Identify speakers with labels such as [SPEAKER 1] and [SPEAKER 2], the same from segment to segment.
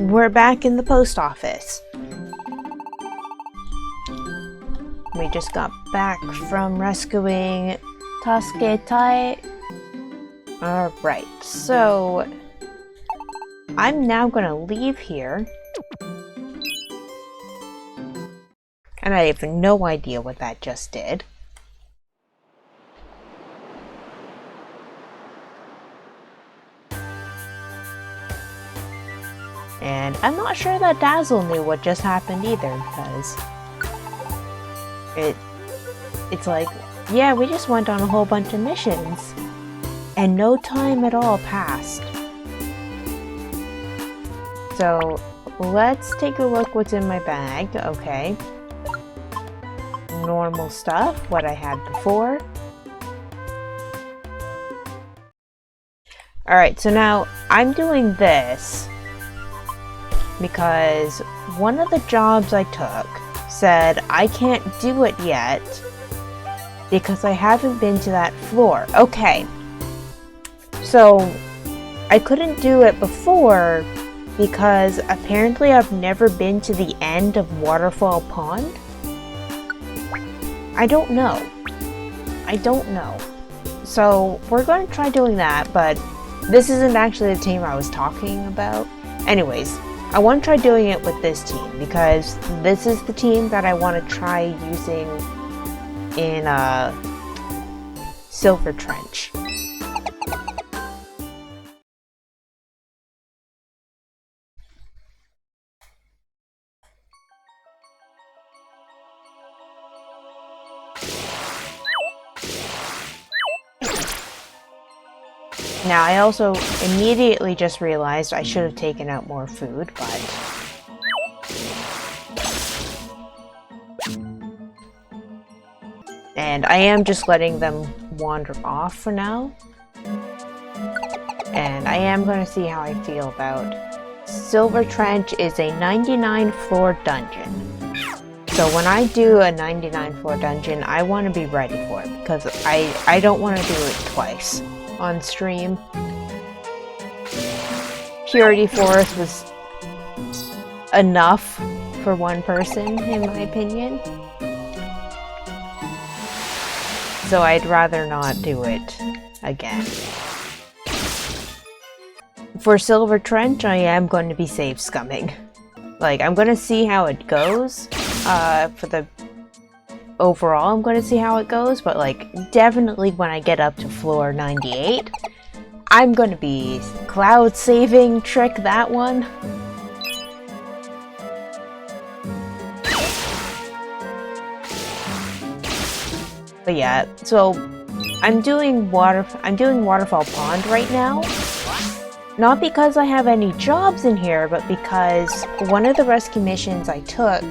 [SPEAKER 1] we're back in the post office. We just got back from rescuing Tasketai. Alright, so I'm now gonna leave here. And I have no idea what that just did. And I'm not sure that Dazzle knew what just happened either, because it's like, yeah, we just went on a whole bunch of missions and no time at all passed. So let's take a look what's in my bag. Okay. Normal stuff, what I had before. Alright, so now I'm doing this because one of the jobs I took said I can't do it yet because I haven't been to that floor. Okay, so I couldn't do it before because apparently I've never been to the end of Waterfall Pond. I don't know. So we're going to try doing that, but this isn't actually the team I was talking about. Anyways, I want to try doing it with this team because this is the team that I want to try using in Silver Trench. Now, I also immediately just realized I should have taken out more food, but and I am just letting them wander off for now. And I am going to see how I feel about Silver Trench is a 99 floor dungeon. So when I do a 99 floor dungeon, I want to be ready for it because I don't want to do it twice on stream. Purity Forest was enough for one person, in my opinion. So I'd rather not do it again. For Silver Trench, I am going to be save scumming. Like, I'm going to see how it goes. For the overall, I'm going to see how it goes, but like, definitely when I get up to floor 98, I'm going to be cloud saving trick that one. But yeah, so I'm doing Waterfall Pond right now. Not because I have any jobs in here, but because one of the rescue missions I took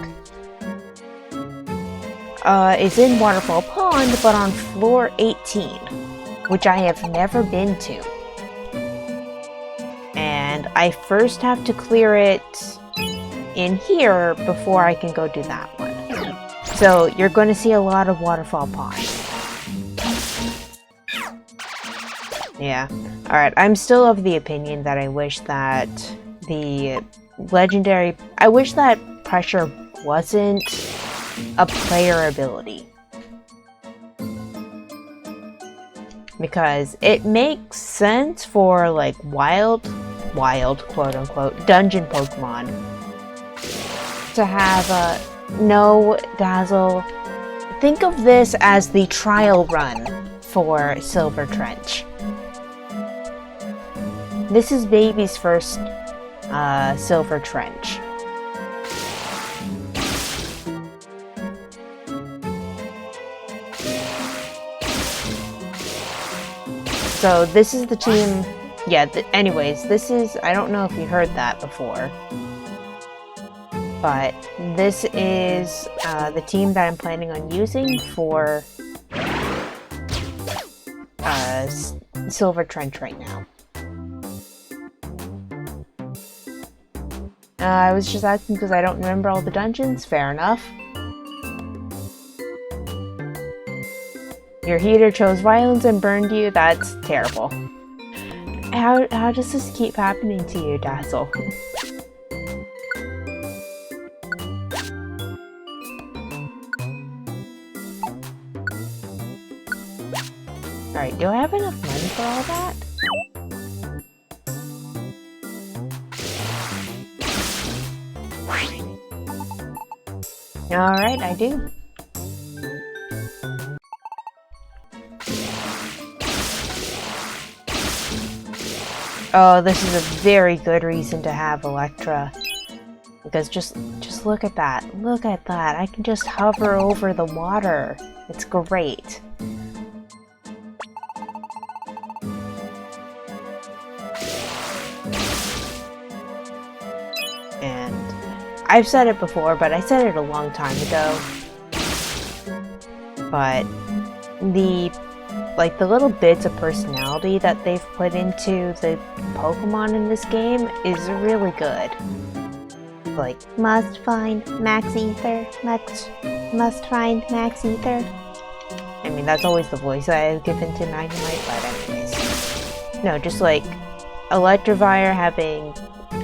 [SPEAKER 1] is in Waterfall Pond, but on floor 18, which I have never been to. And I first have to clear it in here before I can go do that one. So you're going to see a lot of Waterfall Pond. Yeah. Alright, I'm still of the opinion that I wish that the legendary... I wish that pressure wasn't a player ability. Because it makes sense for like wild quote unquote dungeon Pokemon to have no Dazzle. Think of this as the trial run for Silver Trench. This is Baby's first Silver Trench. So this is the team, yeah, anyways, this is, I don't know if you heard that before, but this is the team that I'm planning on using for Silver Trench right now. I was just asking because I don't remember all the dungeons, fair enough. Your heater chose violence and burned you, that's terrible. How does this keep happening to you, Dazzle? do I have enough money for all that? Alright, I do. Oh, this is a very good reason to have Electra. Because just look at that. Look at that. I can just hover over the water. It's great. And I've said it before, but I said it a long time ago. But the little bits of personality that they've put into the Pokemon in this game is really good. Like, must find Max Ether, must find Max Ether. I mean, that's always the voice I've given to Magnemite, but anyways. No, just like, Electivire having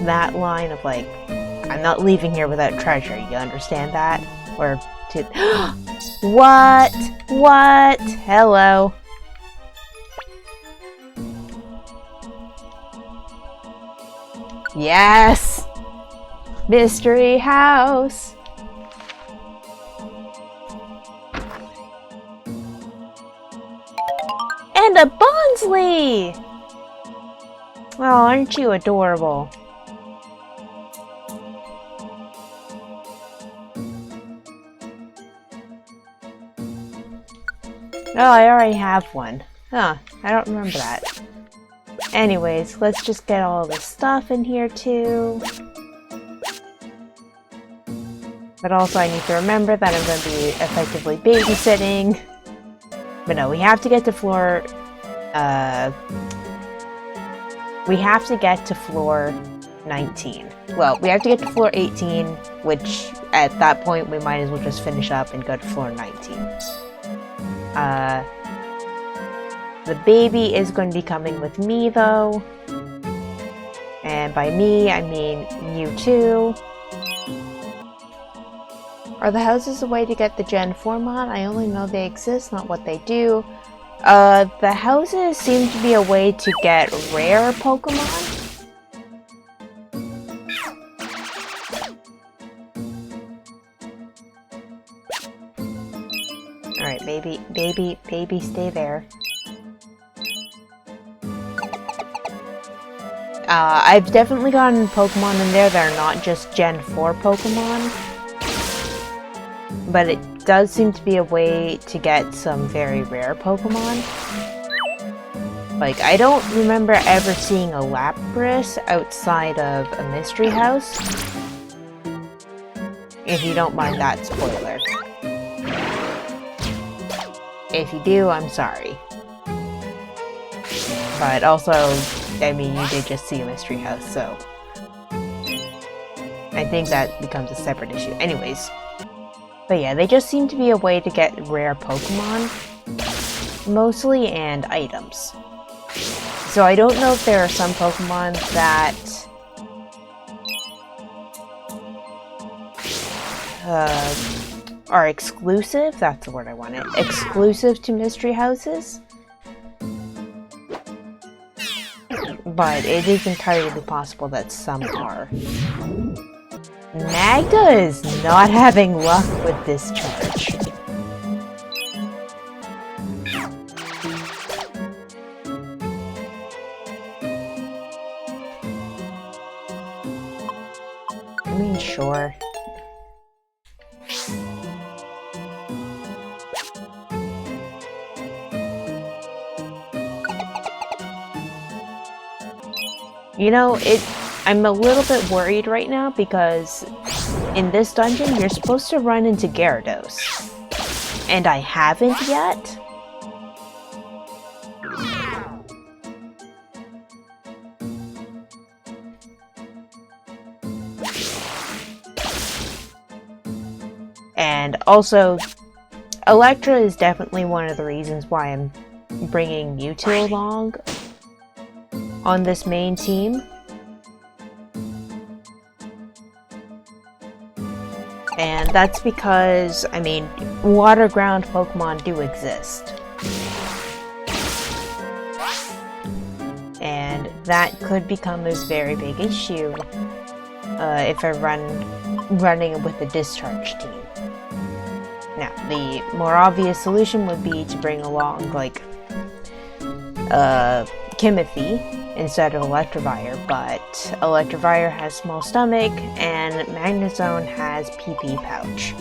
[SPEAKER 1] that line of like, I'm not leaving here without treasure, you understand that? Or to... What? What? Hello. Yes! Mystery house! And a Bonsly! Oh, aren't you adorable? Oh, I already have one. Huh, I don't remember that. Anyways, let's just get all this stuff in here too. But also I need to remember that I'm going to be effectively babysitting. But no, we have to get to floor... we have to get to floor 19. Well, we have to get to floor 18, which at that point we might as well just finish up and go to floor 19. The baby is going to be coming with me though. And by me, I mean you too. Are the houses a way to get the Gen 4 mod? I only know they exist, not what they do. The houses seem to be a way to get rare Pokemon. Alright, baby, stay there. I've definitely gotten Pokemon in there that are not just Gen 4 Pokemon. But it does seem to be a way to get some very rare Pokemon. Like, I don't remember ever seeing a Lapras outside of a mystery house. If you don't mind that spoiler. If you do, I'm sorry. But also, I mean, you did just see a mystery house, so... I think that becomes a separate issue. Anyways. But yeah, they just seem to be a way to get rare Pokemon. Mostly, and items. So I don't know if there are some Pokemon that... are exclusive, that's the word I wanted, exclusive to mystery houses. But it is entirely possible that some are. Magda is not having luck with this charge. I mean, sure. You know, I'm a little bit worried right now because in this dungeon you're supposed to run into Gyarados. And I haven't yet. And also, Electra is definitely one of the reasons why I'm bringing Mewtwo along on this main team. And that's because, I mean, water ground Pokemon do exist. that could become a very big issue if I running with the discharge team. Now, the more obvious solution would be to bring along, like, Kimothy instead of Electivire, but Electivire has small stomach and Magnezone has PP pouch.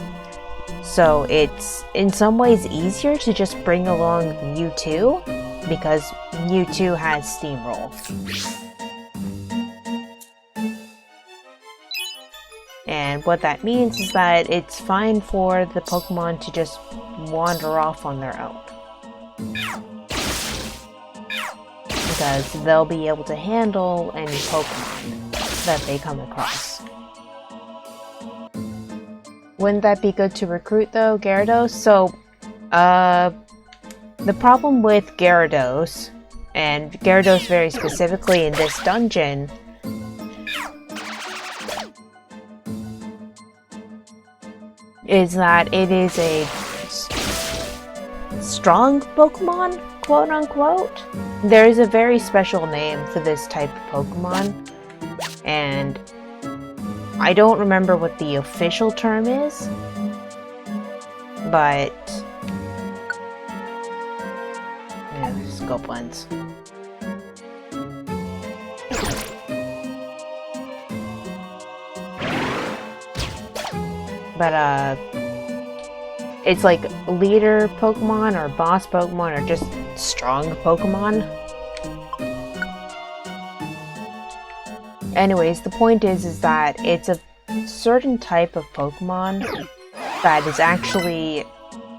[SPEAKER 1] So it's in some ways easier to just bring along Mewtwo because Mewtwo has Steamroll. And what that means is that it's fine for the Pokemon to just wander off on their own. Because they'll be able to handle any Pokemon that they come across. Wouldn't that be good to recruit though, Gyarados? So, the problem with Gyarados, and Gyarados very specifically in this dungeon, is that it is a strong Pokemon, quote unquote. There is a very special name for this type of Pokemon, and I don't remember what the official term is, but yeah, scope lens. But it's like leader Pokemon or boss Pokemon or just strong Pokemon. Anyways, the point is that it's a certain type of Pokemon that is actually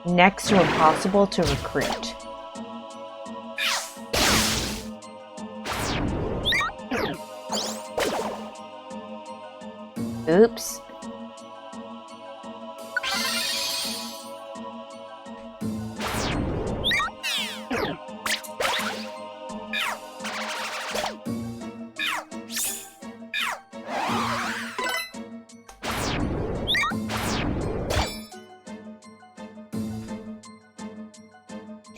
[SPEAKER 1] next to impossible to recruit. Oops.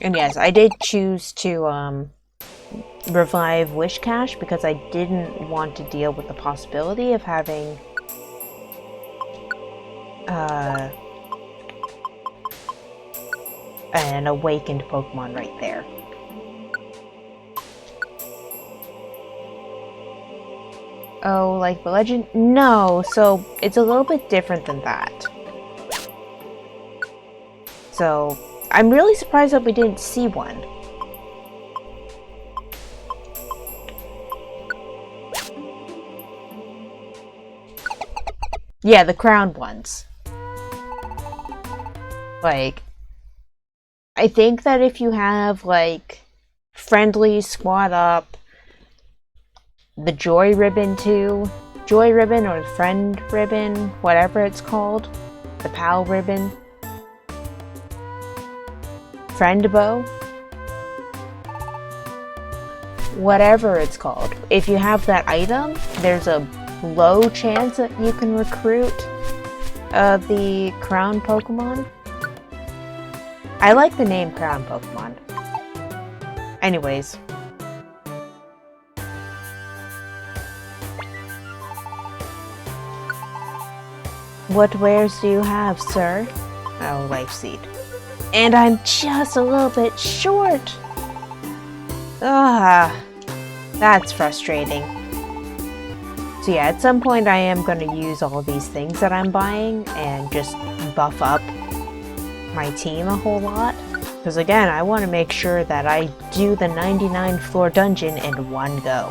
[SPEAKER 1] And yes, I did choose to revive Wishcash because I didn't want to deal with the possibility of having an awakened Pokemon right there. Oh, like the legend? No, so it's a little bit different than that. So I'm really surprised that we didn't see one. Yeah, the crowned ones. Like, I think that if you have, like, friendly squad up, the Joy Ribbon too, Joy Ribbon or the Friend Ribbon, whatever it's called, the Pal Ribbon, Friend Bow, whatever it's called. If you have that item, there's a low chance that you can recruit the Crown Pokemon. I like the name Crown Pokemon. Anyways. What wares do you have, sir? Oh, Life Seed. And I'm just a little bit short! Ah, that's frustrating. So yeah, at some point I am going to use all these things that I'm buying and just buff up my team a whole lot. Because again, I want to make sure that I do the 99 floor dungeon in one go.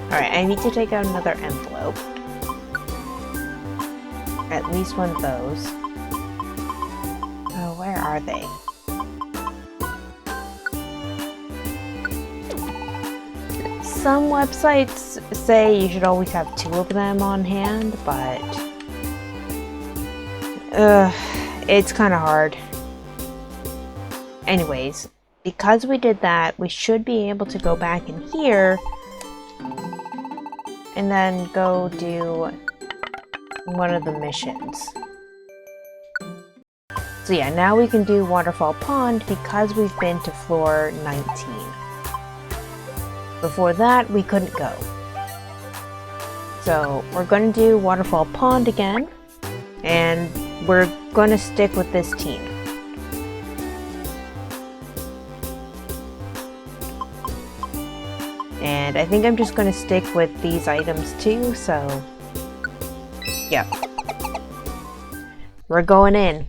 [SPEAKER 1] Alright, I need to take out another envelope. At least one of those. Oh, where are they? Some websites say you should always have 2 of them on hand, but it's kind of hard. Anyways, because we did that, we should be able to go back in here and then go do one of the missions. So yeah, now we can do Waterfall Pond because we've been to floor 19. Before that, we couldn't go. So we're going to do Waterfall Pond again, and we're going to stick with this team. And I think I'm just going to stick with these items too, so yeah. We're going in.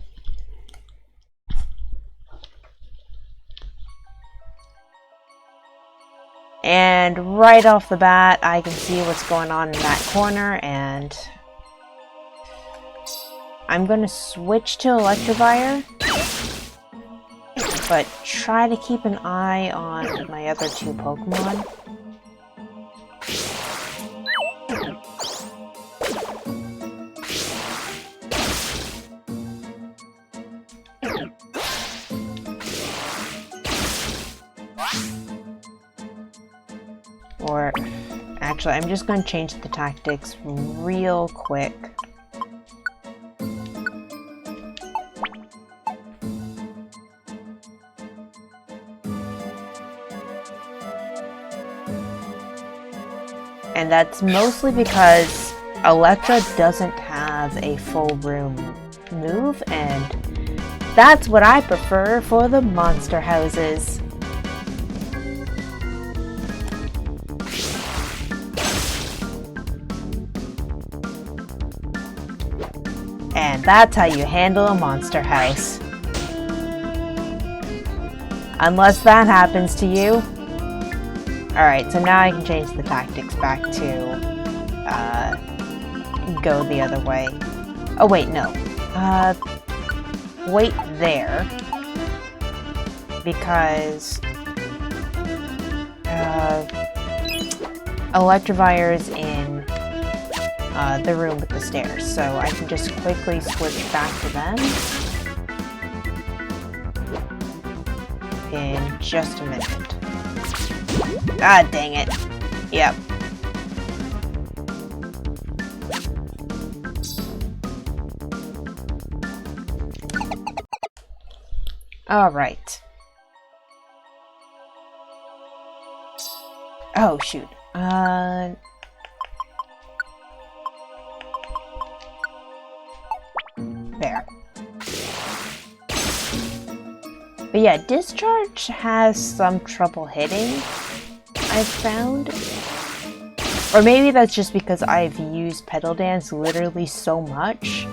[SPEAKER 1] And right off the bat, I can see what's going on in that corner, and I'm going to switch to Electivire, but try to keep an eye on my other two Pokemon. Or, actually, I'm just going to change the tactics real quick. And that's mostly because Electra doesn't have a full room move, and that's what I prefer for the monster houses. And that's how you handle a monster house. Unless that happens to you. Alright, so now I can change the tactics back to go the other way. Oh wait, no. Wait there. Because Electivire's in the room with the stairs, so I can just quickly switch back to them in just a minute. God dang it. Yep. Alright. Oh, shoot. There. But yeah, Discharge has some trouble hitting, I've found. Or maybe that's just because I've used Petal Dance literally so much.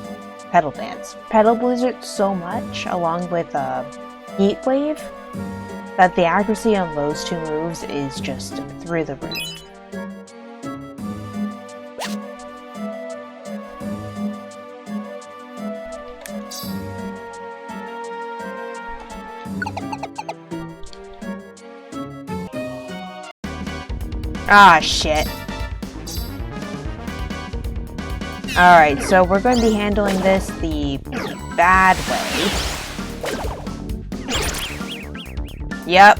[SPEAKER 1] Petal Blizzard so much, along with Heat Wave, that the accuracy on those two moves is just through the roof. Ah, shit. Alright, so we're going to be handling this the bad way. Yep.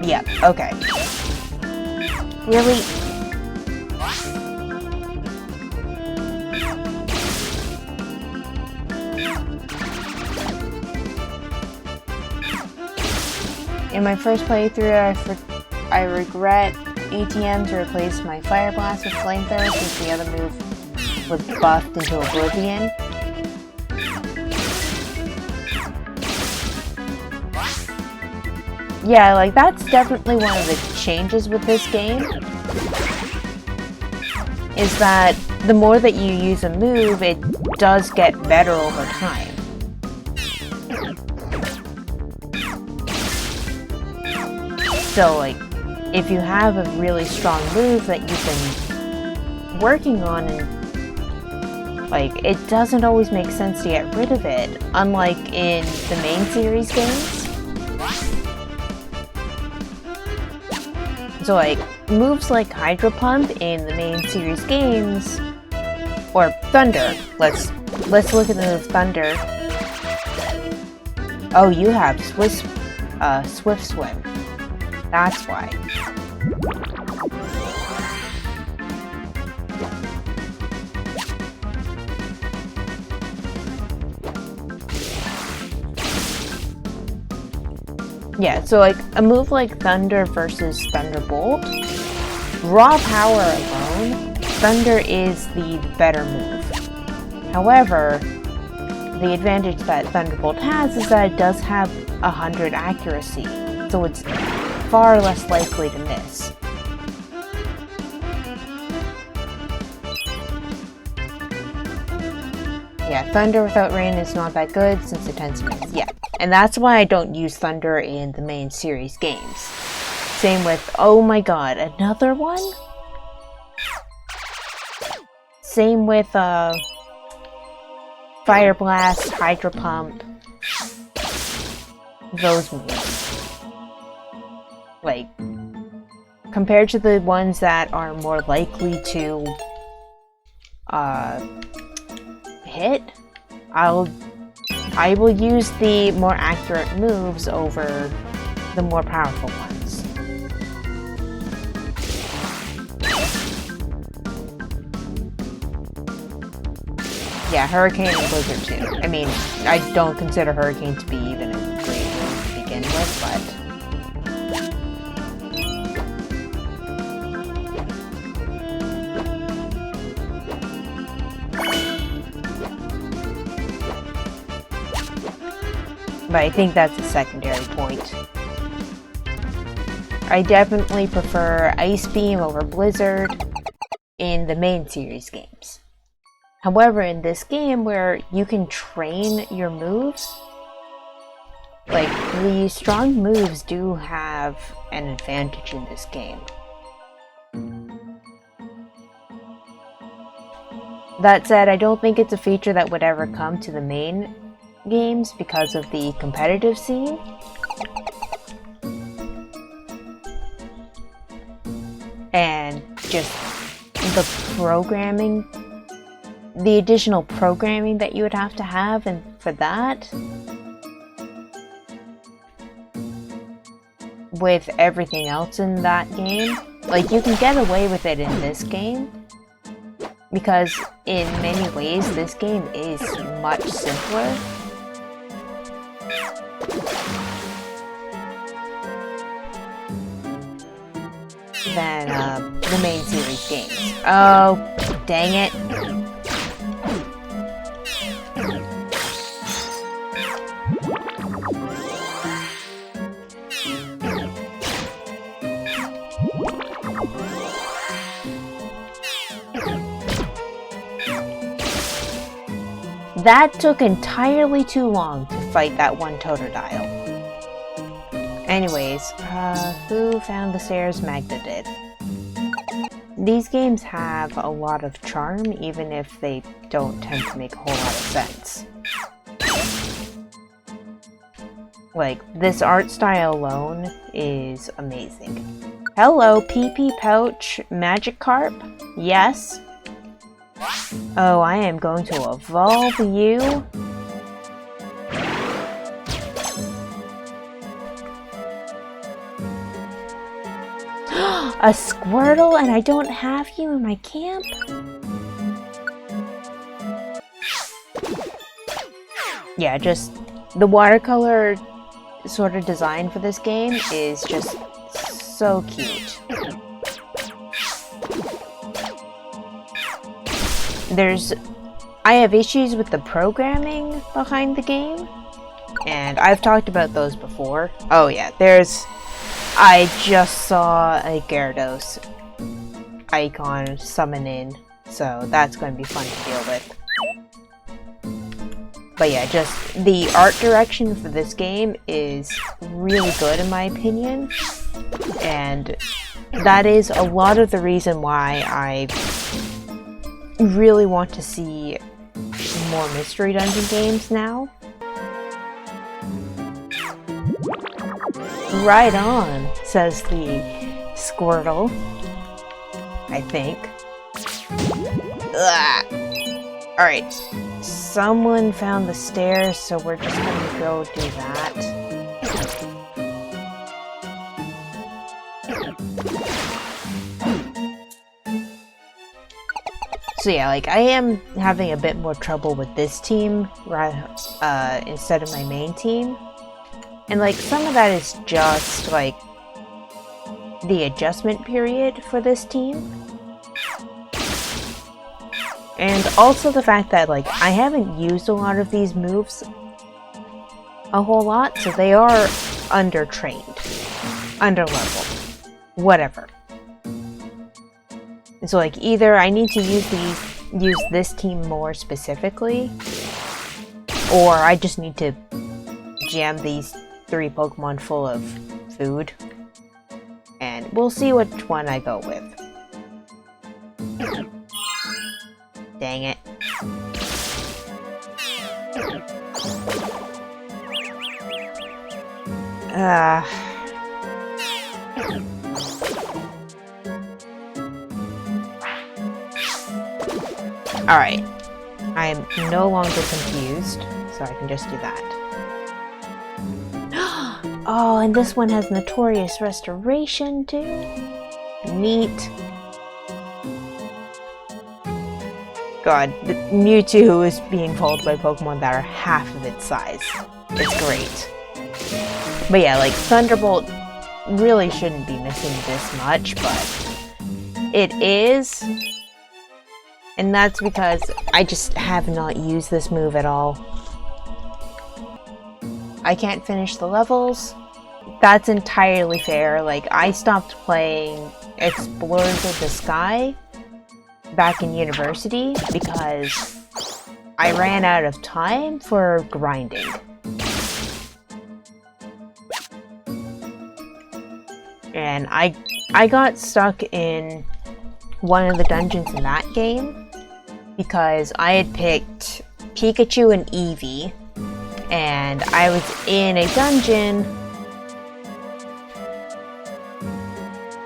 [SPEAKER 1] Yep, okay. Really? In my first playthrough, I regret ATM to replace my Fire Blast with Flamethrower since the other move was buffed into Oblivion. Yeah, like, that's definitely one of the changes with this game, is that the more that you use a move, it does get better over time. So, like, if you have a really strong move that you've been working on, and, like, it doesn't always make sense to get rid of it, unlike in the main series games. So, like, moves like Hydro Pump in the main series games, or Thunder. Let's look at the move Thunder. Oh, you have Swift Swim. That's why. Yeah, so like a move like Thunder versus Thunderbolt, raw power alone, Thunder is the better move. However, the advantage that Thunderbolt has is that it does have 100 accuracy, so it's far less likely to miss. Yeah, Thunder without rain is not that good since it tends to miss. Yeah, and that's why I don't use Thunder in the main series games. Same with, oh my god, another one? Same with, Fire Blast, Hydro Pump, those moves. Like, compared to the ones that are more likely to, hit, I will use the more accurate moves over the more powerful ones. Yeah, Hurricane and Blizzard too. I mean, I don't consider Hurricane to be even a great move to begin with, but I think that's a secondary point. I definitely prefer Ice Beam over Blizzard in the main series games. However, in this game where you can train your moves, like, the strong moves do have an advantage in this game. That said, I don't think it's a feature that would ever come to the main games because of the competitive scene. And just the programming, the additional programming that you would have to have, and for that, with everything else in that game, like, you can get away with it in this game because in many ways this game is much simpler than the main series games. Oh, dang it. That took entirely too long to fight that one Totodile. Anyways, who found the stairs? Magda did. These games have a lot of charm, even if they don't tend to make a whole lot of sense. Like, this art style alone is amazing. Hello, PP Pouch Magikarp? Yes? Oh, I am going to evolve you. A Squirtle, and I don't have you in my camp? Yeah, just the watercolor sort of design for this game is just so cute. I have issues with the programming behind the game, and I've talked about those before. Oh yeah, I just saw a Gyarados icon summon in, so that's going to be fun to deal with. But yeah, just the art direction for this game is really good in my opinion, and that is a lot of the reason why I really want to see more Mystery Dungeon games now. Right on, says the Squirtle. I think. Alright, someone found the stairs, so we're just gonna go do that. So yeah, like, I am having a bit more trouble with this team instead of my main team. And like some of that is just like the adjustment period for this team. And also the fact that like I haven't used a lot of these moves a whole lot, so they are under-trained, under-leveled, whatever. And so like either I need to use this team more specifically, or I just need to jam these 3 Pokemon full of food, and we'll see which one I go with. Dang it. Alright. I am no longer confused, so I can just do that. Oh, and this one has Notorious Restoration too? Neat. God, the Mewtwo is being followed by Pokemon that are half of its size. It's great. But yeah, like, Thunderbolt really shouldn't be missing this much, but it is. And that's because I just have not used this move at all. I can't finish the levels. That's entirely fair. Like, I stopped playing Explorers of the Sky back in university because I ran out of time for grinding. And I got stuck in one of the dungeons in that game because I had picked Pikachu and Eevee, and I was in a dungeon.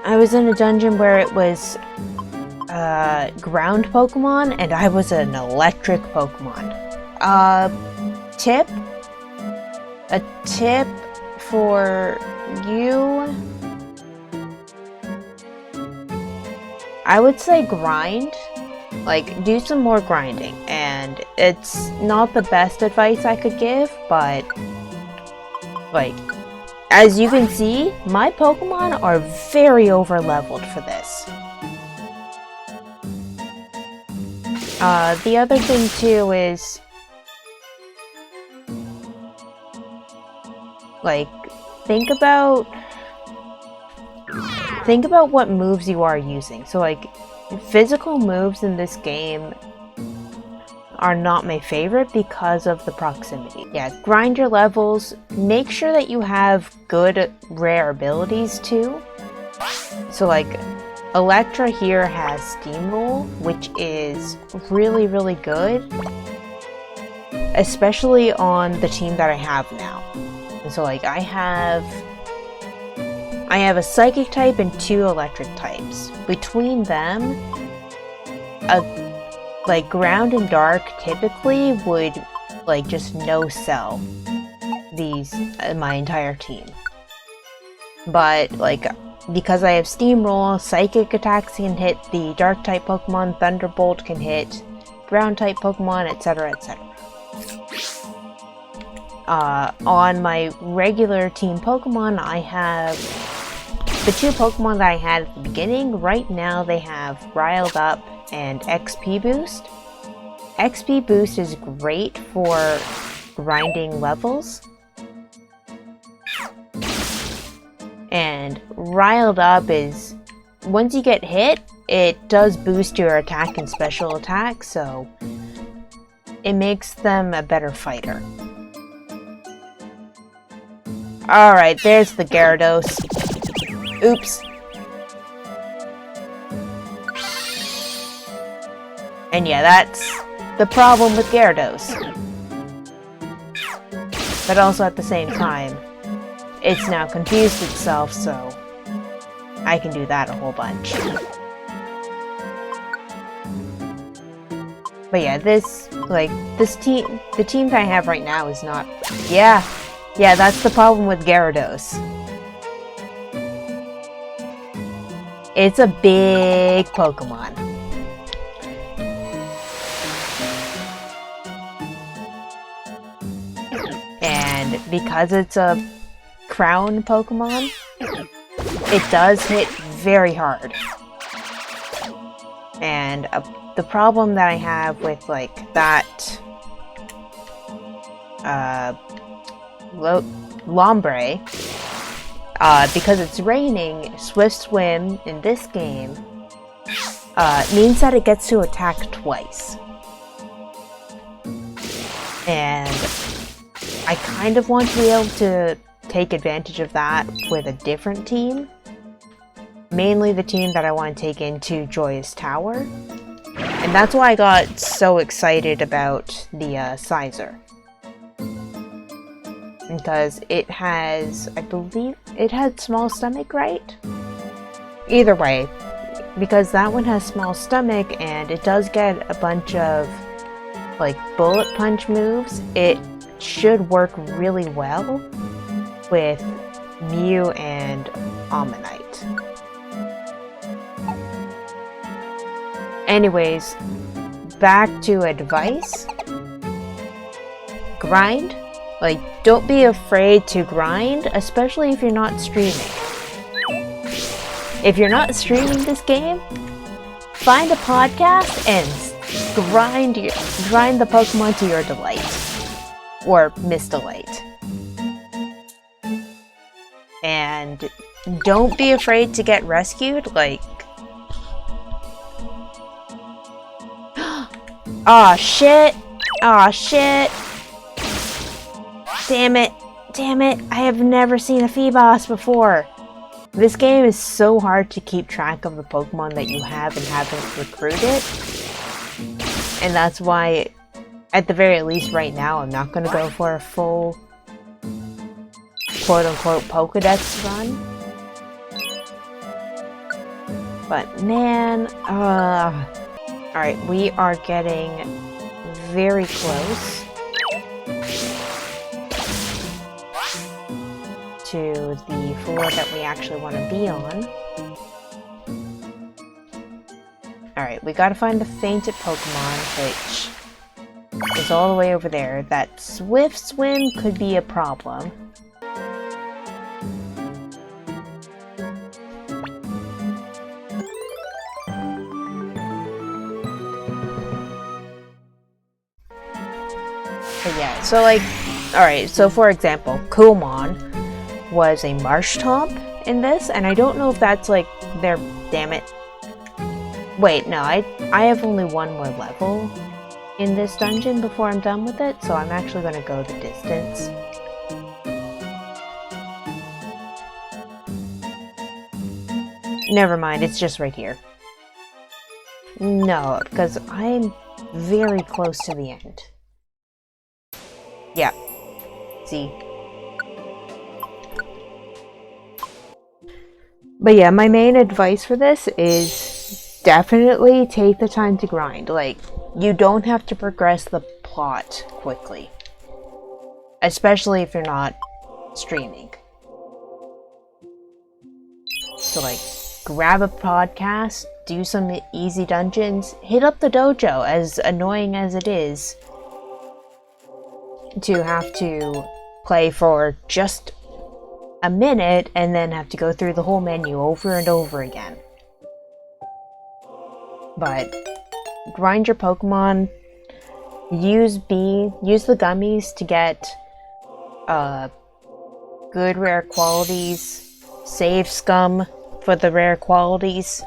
[SPEAKER 1] I was in a dungeon where it was ground Pokemon, and I was an electric Pokemon. A tip for you. I would say grind. Like, do some more grinding. And it's not the best advice I could give, but like, as you can see, my Pokemon are very over-leveled for this. The other thing too is, like, think about what moves you are using. So like, physical moves in this game are not my favorite because of the proximity. Yeah, grind your levels, make sure that you have good rare abilities too. So like, Electra here has Steamroll, which is really, really good, especially on the team that I have now. And so like, I have a Psychic type and 2 Electric types. Between them, like, Ground and Dark typically would, like, just no-sell my entire team. But, like, because I have Steamroll, Psychic attacks can hit the Dark-type Pokemon, Thunderbolt can hit Ground-type Pokemon, etc., etc. On my regular team Pokemon, I have the 2 Pokemon that I had at the beginning. Right now they have Riled Up and XP Boost. XP Boost is great for grinding levels. And Riled Up is, once you get hit, it does boost your attack and special attack, so it makes them a better fighter. Alright, there's the Gyarados. Oops. And yeah, that's the problem with Gyarados. But also at the same time, it's now confused itself, so I can do that a whole bunch. But yeah, the team that I have right now is not... Yeah, that's the problem with Gyarados. It's a big Pokemon. And because it's a crown Pokemon, it does hit very hard. And the problem that I have with like that Lombre, because it's raining, Swift Swim in this game means that it gets to attack twice. And I kind of want to be able to take advantage of that with a different team. Mainly the team that I want to take into Joyous Tower. And that's why I got so excited about the Sizer. Because it has, I believe, it had small stomach, right? Either way, because that one has small stomach and it does get a bunch of like bullet punch moves, it should work really well with Mew and Ammonite. Anyways, back to advice. Grind. Like, don't be afraid to grind, especially if you're not streaming. If you're not streaming this game, find a podcast and grind the Pokemon to your delight. Or misdelight. And don't be afraid to get rescued, like... Aw, shit! Aw, shit! Damn it! Damn it! I have never seen a Feebas before! This game is so hard to keep track of the Pokemon that you have and haven't recruited. And that's why, at the very least right now, I'm not gonna go for a full quote-unquote Pokedex run. But man, alright, we are getting very close to the floor that we actually want to be on. Alright, we gotta find the fainted Pokemon, which is all the way over there. That Swift Swim could be a problem. But yeah, so like, alright, so for example, Kumon was a Marshtomp in this, and I don't know if that's like their, damn it. Wait, no, I have only one more level in this dungeon before I'm done with it, so I'm actually going to go the distance. Never mind, it's just right here. No, because I'm very close to the end. Yeah. See? But yeah, my main advice for this is definitely take the time to grind. Like, you don't have to progress the plot quickly. Especially if you're not streaming. So like, grab a podcast, do some easy dungeons, hit up the dojo, as annoying as it is to have to play for just a minute and then have to go through the whole menu over and over again. But grind your Pokemon, use the gummies to get good rare qualities, save scum for the rare qualities.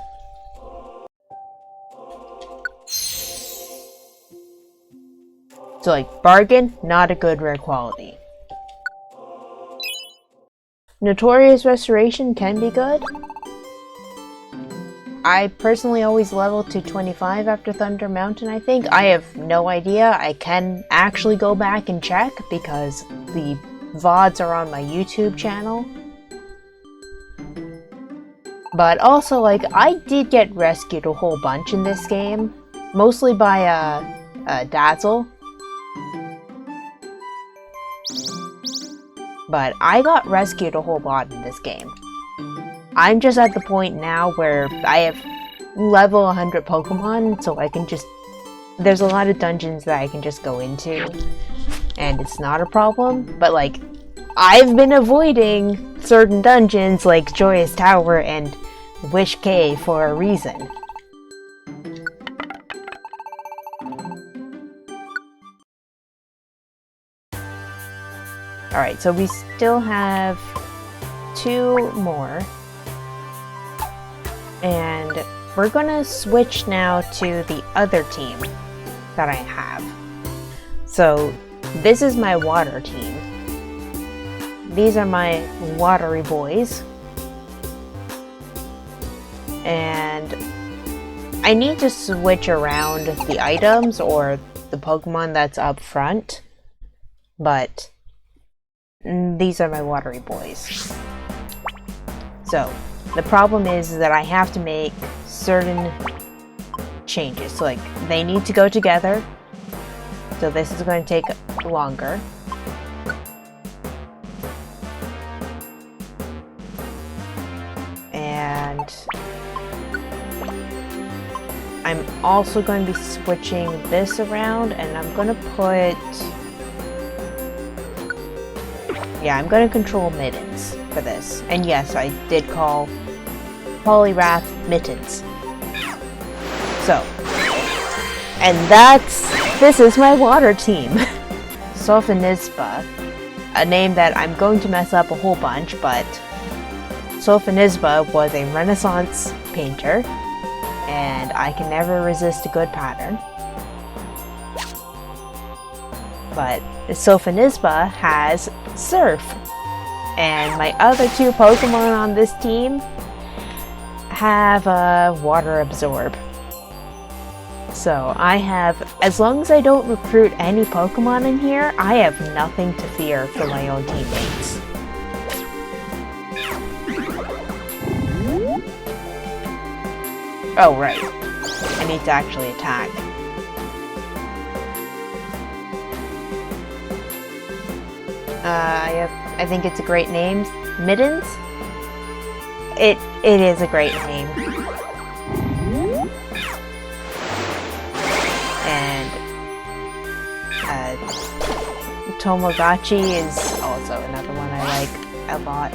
[SPEAKER 1] So like, bargain, not a good rare quality. Notorious Restoration can be good. I personally always level to 25 after Thunder Mountain, I think. I have no idea. I can actually go back and check because the VODs are on my YouTube channel. But also, like, I did get rescued a whole bunch in this game. Mostly by, Dazzle. But I got rescued a whole lot in this game. I'm just at the point now where I have level 100 Pokemon, so I can just... There's a lot of dungeons that I can just go into, and it's not a problem, but like, I've been avoiding certain dungeons like Joyous Tower and Wish Cave for a reason. Alright, so we still have 2 more. And we're gonna switch now to the other team that I have. So this is my water team. These are my watery boys. And I need to switch around the items or the Pokemon that's up front. But these are my watery boys. So the problem is that I have to make certain changes. So like they need to go together. So this is going to take longer. And I'm also going to be switching this around, and I'm going to put... Yeah, I'm going to control Mittens for this. And yes, I did call Poliwrath Mittens. So, and this is my water team. Sophonisba, a name that I'm going to mess up a whole bunch, but Sophonisba was a Renaissance painter, and I can never resist a good pattern. But Sophonisba has Surf, and my other 2 Pokemon on this team have Water Absorb. So I have, as long as I don't recruit any Pokemon in here, I have nothing to fear for my own teammates. Oh right, I need to actually attack. I think it's a great name. Mittens? It is a great name. And Tomodachi is also another one I like a lot.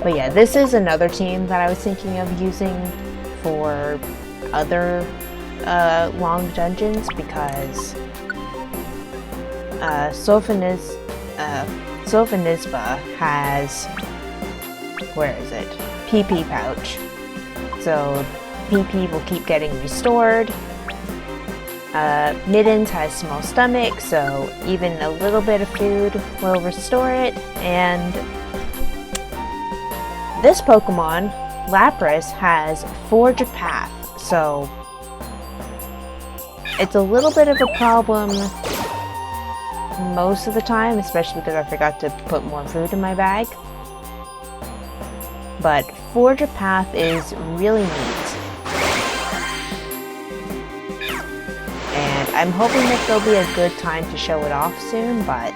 [SPEAKER 1] But yeah, this is another team that I was thinking of using for other long dungeons because Sophonisba has, where is it? PP pouch. So PP will keep getting restored. Mittens has small stomach, so even a little bit of food will restore it. And this Pokemon, Lapras, has Forge a Path, so it's a little bit of a problem most of the time, especially because I forgot to put more food in my bag. But Forge a Path is really neat. And I'm hoping that there'll be a good time to show it off soon, but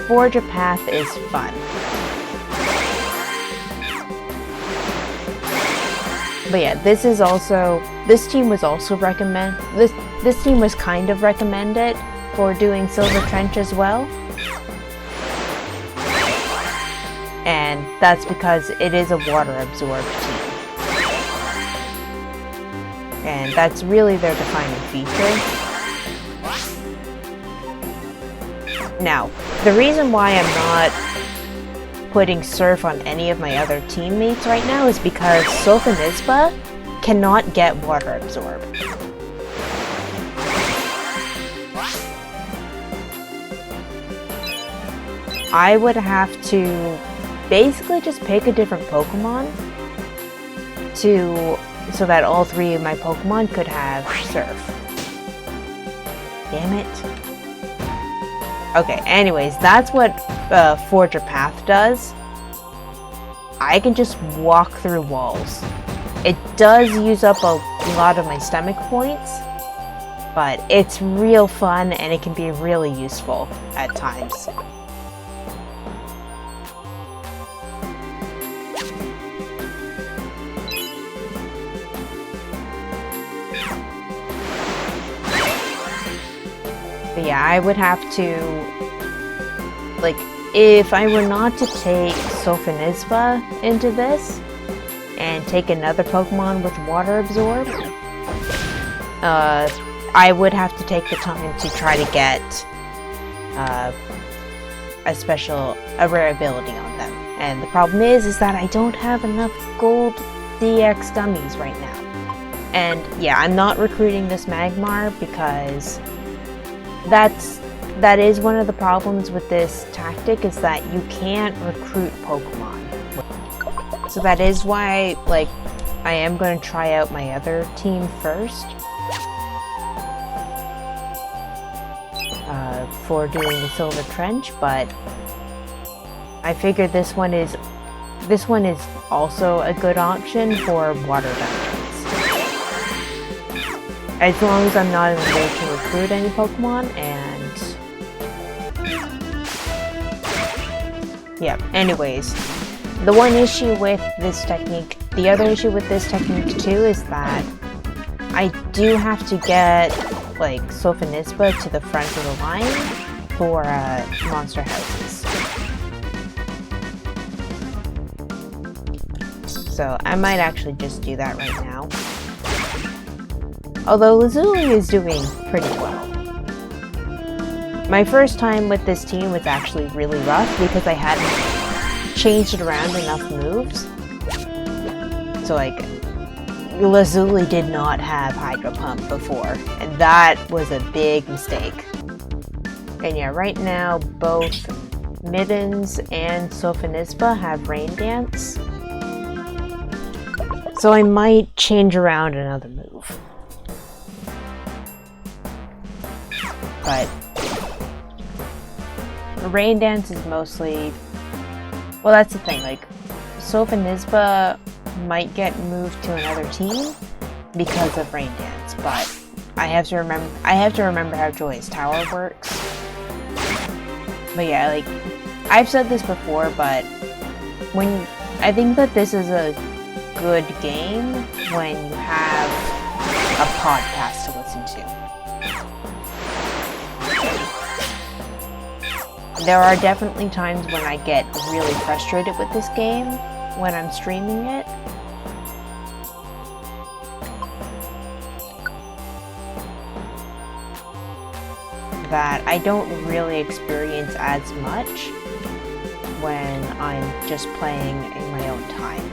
[SPEAKER 1] Forge a Path is fun. But yeah, this team was also this team was kind of recommended for doing Silver Trench as well. And that's because it is a water absorbed team. And that's really their defining feature. Now, the reason why I'm not putting Surf on any of my other teammates right now is because Sophonisba cannot get Water Absorb. I would have to basically just pick a different Pokemon so that all 3 of my Pokemon could have Surf. Damn it. Okay, anyways, that's what Forge a Path does. I can just walk through walls. It does use up a lot of my stomach points, but it's real fun and it can be really useful at times. But yeah, I would have to, like, if I were not to take Sophonisba into this and take another Pokemon with Water Absorb, I would have to take the time to try to get a rare ability on them. And the problem is that I don't have enough gold DX dummies right now. And yeah, I'm not recruiting this Magmar because that is one of the problems with this tactic, is that you can't recruit Pokemon. So that is why, like, I am going to try out my other team first for doing the Silver Trench, but I figured this one is also a good option for water dungeons. As long as I'm not in the mood to recruit any Pokemon, and yeah, anyways. The one issue with this technique, the other issue with this technique too, is that I do have to get, like, Sophonisba to the front of the line for monster houses. So I might actually just do that right now. Although Lazuli is doing pretty well. My first time with this team was actually really rough because I hadn't changed around enough moves. So, like, Lazuli did not have Hydro Pump before, and that was a big mistake. And yeah, right now both Middens and Sophonisba have Rain Dance. So I might change around another move. But Rain Dance is mostly... Well, that's the thing, like, Sophonisba might get moved to another team because of Rain Dance, but I have to remember how Joyous Tower works. But yeah, like, I've said this before, but I think that this is a good game when you have a podcast to listen to. There are definitely times when I get really frustrated with this game when I'm streaming it. That I don't really experience as much when I'm just playing in my own time.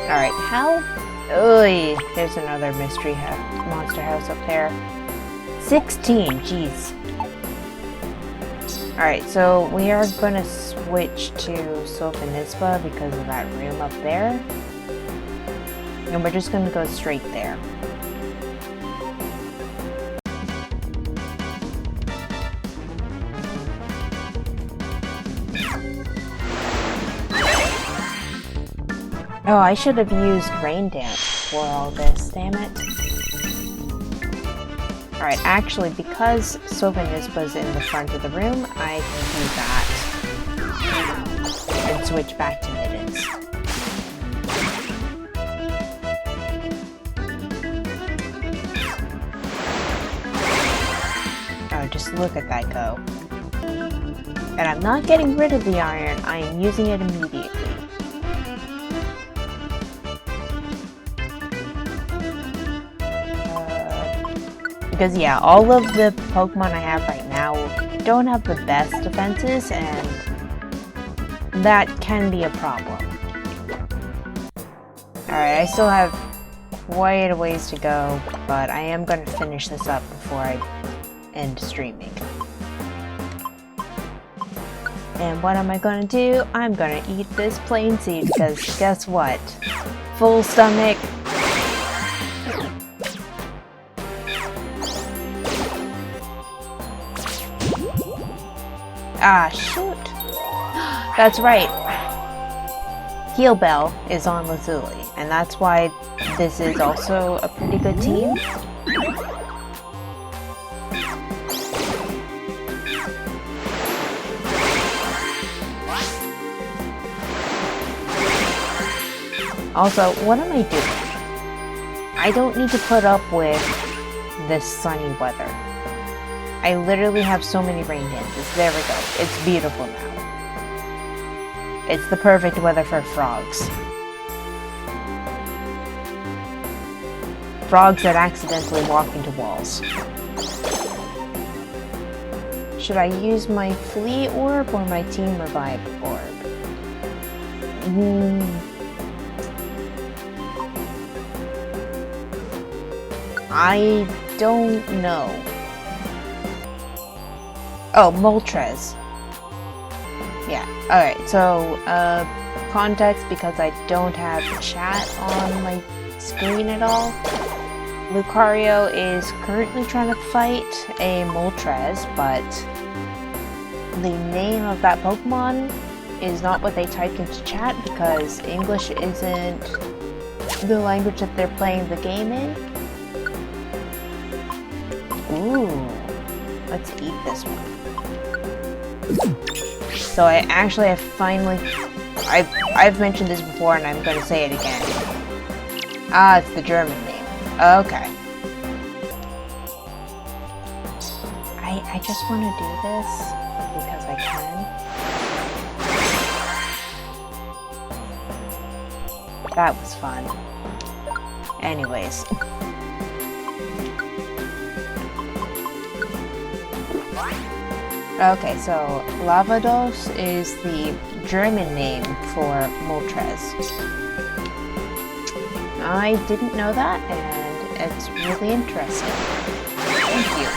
[SPEAKER 1] Alright, how? Oy, there's another mystery monster house up there. 16, jeez. Alright, so we are going to switch to Sophonisba because of that room up there. And we're just going to go straight there. Oh, I should have used Rain Dance for all this, damn it. Alright, actually, because Sophonisba's in the front of the room, I can do that. And switch back to Middens. Oh, just look at that go. And I'm not getting rid of the iron, I am using it immediately. Because yeah, all of the Pokemon I have right now don't have the best defenses, and that can be a problem. Alright, I still have quite a ways to go, but I am going to finish this up before I end streaming. And what am I going to do? I'm going to eat this plain seed, because guess what? Full stomach. Ah, shoot. That's right. Heal Bell is on Lazuli, and that's why this is also a pretty good team. Also, what am I doing? I don't need to put up with this sunny weather. I literally have so many rain dances. There we go. It's beautiful now. It's the perfect weather for frogs. Frogs that accidentally walk into walls. Should I use my Flee Orb or my Team Revive Orb? I don't know. Oh, Moltres. Yeah, alright, so, context, because I don't have chat on my screen at all. Lucario is currently trying to fight a Moltres, but the name of that Pokemon is not what they typed into chat because English isn't the language that they're playing the game in. Ooh, let's eat this one. So I've finally, I've mentioned this before and I'm going to say it again. Ah, it's the German name. Okay. I just want to do this because I can. That was fun. Anyways. Okay, so Lavados is the German name for Moltres. I didn't know that, and it's really interesting. Thank you.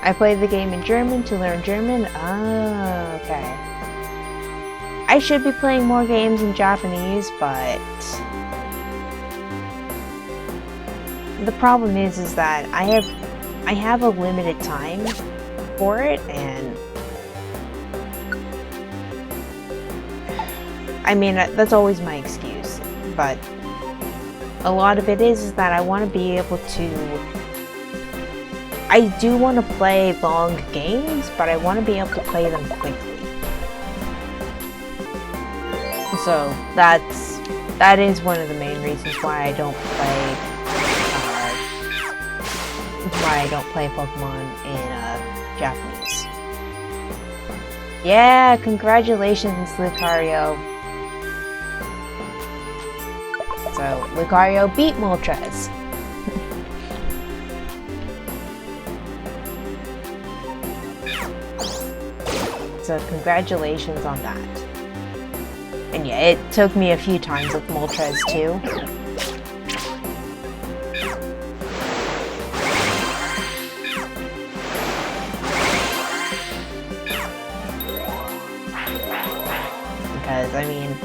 [SPEAKER 1] I played the game in German to learn German. Oh, okay. I should be playing more games in Japanese, but the problem is that I have a limited time for it, and I mean that's always my excuse, but a lot of it is that I want to be able to. I do want to play long games, but I want to be able to play them quickly. So that is one of the main reasons why I don't play Pokemon in Japanese. Yeah, congratulations, Lucario. So Lucario beat Moltres. So congratulations on that. And yeah, it took me a few times with Moltres too. Because, I mean,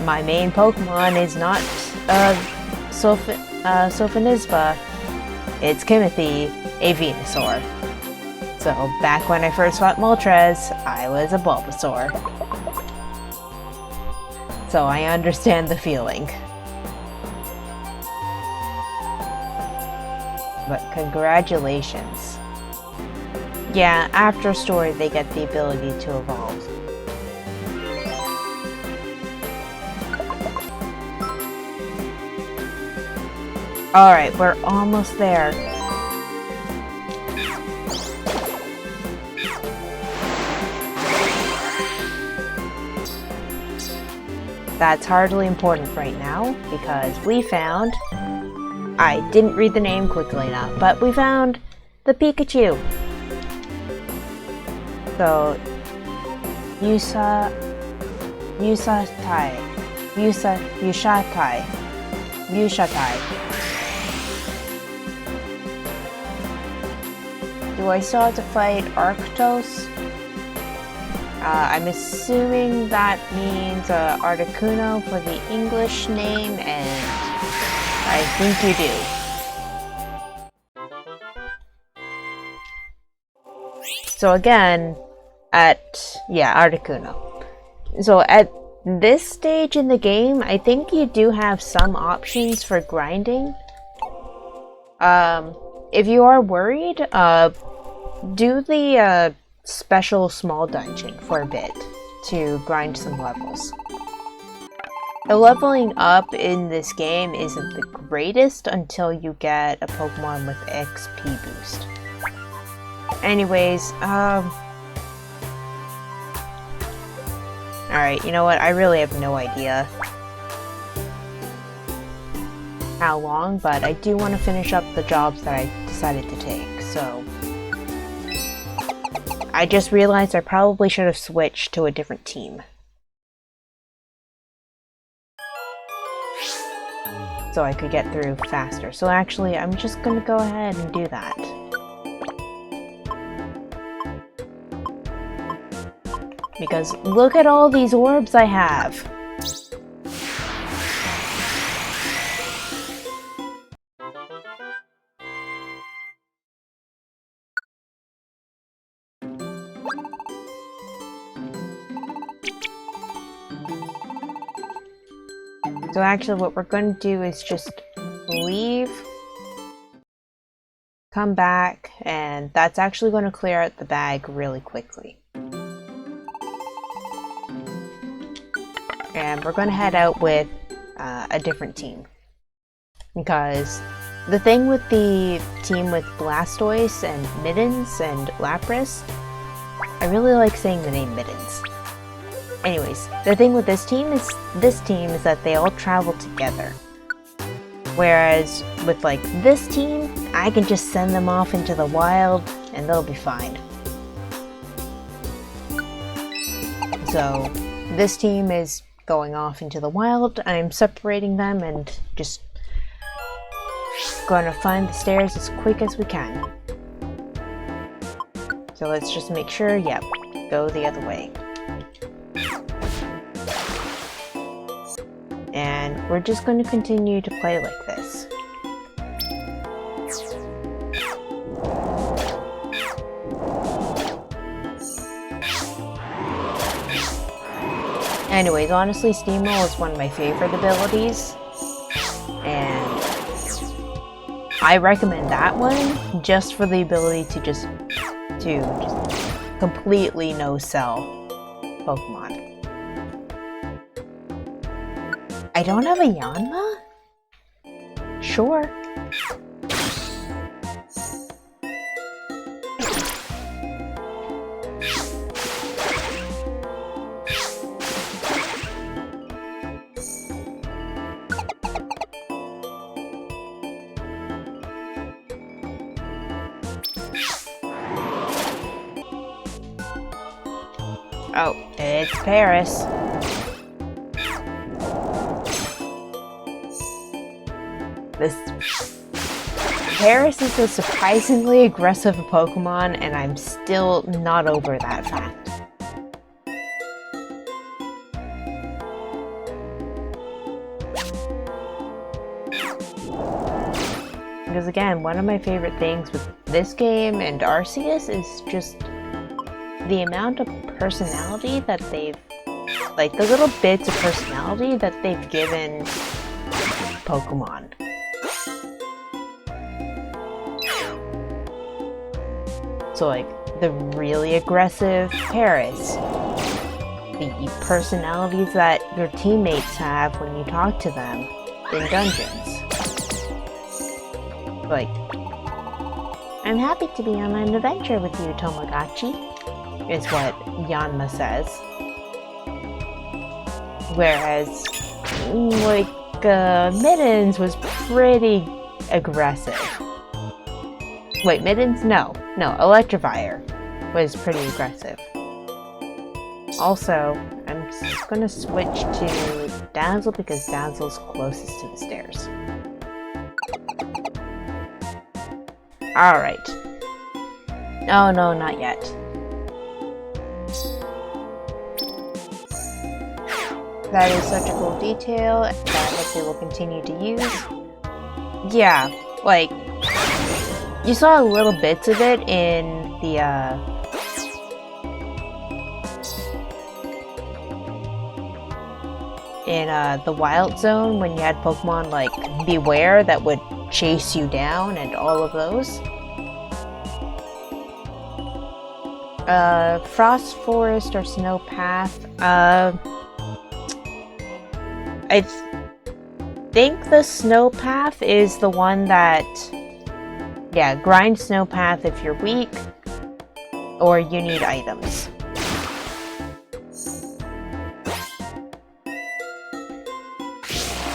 [SPEAKER 1] my main Pokemon is not Sophonisba, it's Kimothy, a Venusaur. So, back when I first fought Moltres, I was a Bulbasaur. So I understand the feeling. But congratulations. Yeah, after a story they get the ability to evolve. Alright, we're almost there. That's hardly important right now, because we found... I didn't read the name quickly enough, but we found the Pikachu. So, Yushatai. Do I still have to fight Arctos? I'm assuming that means Articuno for the English name, and I think you do. So again, Articuno. So at this stage in the game, I think you do have some options for grinding. If you are worried, do the special small dungeon for a bit to grind some levels. The leveling up in this game isn't the greatest until you get a Pokemon with XP boost. Anyways, alright, you know what? I really have no idea how long, but I do want to finish up the jobs that I decided to take, so... I just realized I probably should have switched to a different team. So I could get through faster. So actually, I'm just gonna go ahead and do that. Because look at all these orbs I have! So actually what we're going to do is just leave, come back, and that's actually going to clear out the bag really quickly. And we're going to head out with a different team. Because the thing with the team with Blastoise and Mittens and Lapras, I really like saying the name Mittens. Anyways, the thing with this team is that they all travel together. Whereas with like this team, I can just send them off into the wild and they'll be fine. So this team is going off into the wild. I'm separating them and just gonna find the stairs as quick as we can. So let's just make sure, yep, go the other way. And we're just going to continue to play like this. Anyways, honestly, Steamroll is one of my favorite abilities. And I recommend that one just for the ability to just completely no-sell Pokemon. I don't have a Yanma? Sure. Oh, it's Paris. Paris is a surprisingly aggressive Pokemon, and I'm still not over that fact. Because again, one of my favorite things with this game and Arceus is just the amount of personality that they've... like, the little bits of personality that they've given Pokemon. So like, the really aggressive Paris, the personalities that your teammates have when you talk to them in dungeons. Like, I'm happy to be on an adventure with you, Tamagotchi, is what Yanma says. Whereas, like, Mittens was pretty aggressive. Wait, Mittens? No, Electivire was pretty aggressive. Also, I'm just gonna switch to Dazzle because Dazzle's closest to the stairs. Alright. Oh no, not yet. That is such a cool detail that hopefully we'll continue to use. Yeah, like, you saw little bits of it in the Wild Zone when you had Pokemon like Beware that would chase you down and all of those. Frost Forest or Snow Path. I think the snow path is the one that, yeah, grind snow path if you're weak or you need items.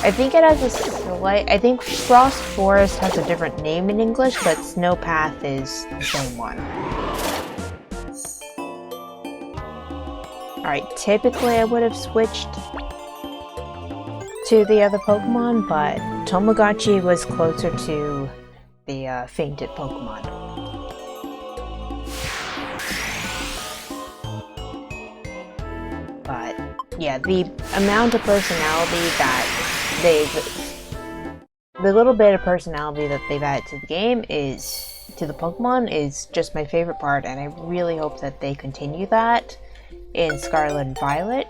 [SPEAKER 1] I think it has a slight, I think Frost Forest has a different name in English, but Snow Path is the same one. Alright, typically I would have switched to the other Pokemon, but Tamagotchi was closer to the fainted Pokemon. But yeah, the amount of personality that the little bit of personality that they've added to the game to the Pokemon is just my favorite part, and I really hope that they continue that in Scarlet and Violet,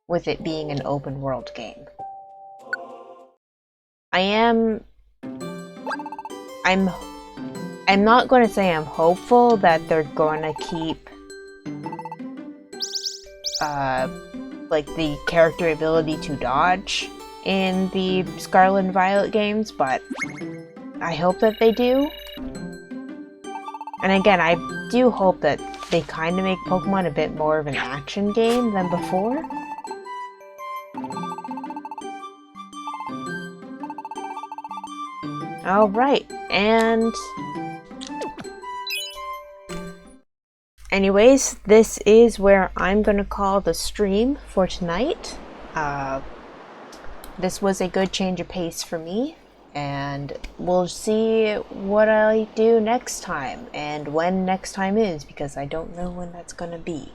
[SPEAKER 1] with it being an open world game. I'm not going to say I'm hopeful that they're going to keep like the character ability to dodge in the Scarlet and Violet games, but I hope that they do. And again, I do hope that they kind of make Pokemon a bit more of an action game than before. Alright, and anyways, this is where I'm gonna call the stream for tonight. This was a good change of pace for me, and we'll see what I do next time, and when next time is, because I don't know when that's gonna be.